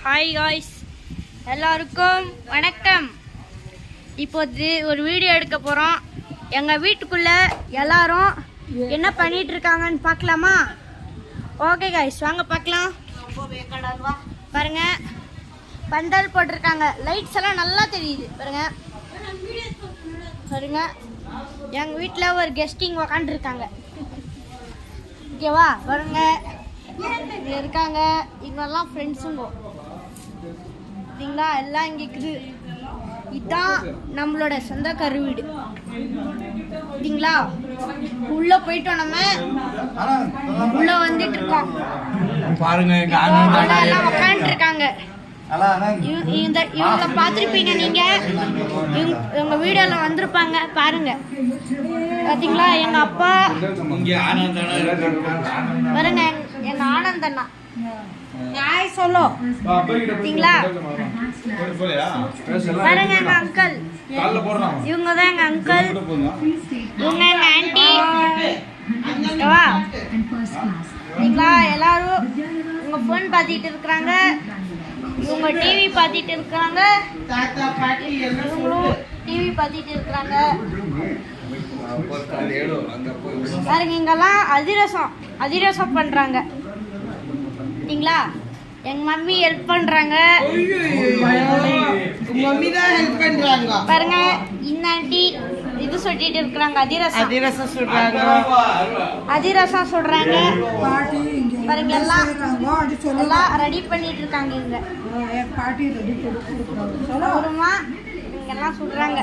Hi guys, எல்லாருக்கும் வணக்கம். இப்போது ஒரு வீடியோ எடுக்க போகிறோம். எங்கள் வீட்டுக்குள்ளே எல்லாரும் என்ன பண்ணிட்டு இருக்காங்கன்னு பார்க்கலாமா? ஓகே காய்ஸ், வாங்க பார்க்கலாம். பாருங்க, பந்தல் போட்டிருக்காங்க. லைட்ஸ் எல்லாம் நல்லா தெரியுது. பாருங்க பாருங்க, எங்கள் வீட்டில் ஒரு கெஸ்டிங் உக்காந்துருக்காங்க. ஓகேவா? பாருங்க, இங்கே இருக்காங்க. இவங்கெல்லாம் ஃப்ரெண்ட்ஸுங்க. சரிங்களா? எல்லாம் இங்கே இருக்குது. இதுதான் நம்மளோட சொந்தக்கார வீடு. சரிங்களா? உள்ள போயிட்டோம். நம்ம உள்ள வந்துட்டு இருக்கோம். பாருங்க, எல்லாம் உட்காந்துட்டு இருக்காங்க. இவங்க பார்த்துருப்பீங்க. நீங்க இவங்க வீடியோல வந்திருப்பாங்க. பாருங்க, பாத்தீங்களா? எங்க அப்பா பாருங்க, எங்க ஆனந்தண்ணா சொல்லும். பாத்தீங்களா? பாருங்க, எங்க அங்கிள். இவங்க தான் எங்க அங்கிள். இவங்க எங்க ஆன்டி. சரிங்களா? எல்லாரும் உங்க போன் பார்த்துட்டு இருக்கிறாங்க. இவங்க டிவி பார்த்துட்டு இருக்காங்க. இவங்களும் டிவி பார்த்துட்டு இருக்கிறாங்க. பாருங்க, இங்கெல்லாம் அதிரசம் பண்றாங்க. சரிங்களா? எங்க மம்மி ஹெல்ப் பண்றாங்க. பாருங்க, இந்த ஆண்டி இது சொல்லிட்டு இருக்காங்க. அதிரசம் சுடுறாங்க. பாருங்க, எல்லாம் ரெடி பண்ணிட்டு இருக்காங்க. இங்க ஒருமா இங்கெல்லாம் சுடுறாங்க.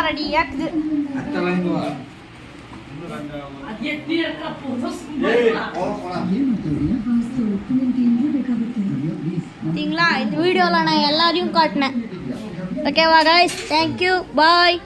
ரெடியா இருக்குது. சரிங்களா? இந்த வீடியோல நான் எல்லாரையும் காட்டினேன். ஓகேவா கைஸ்? தேங்க்யூ, பாய்.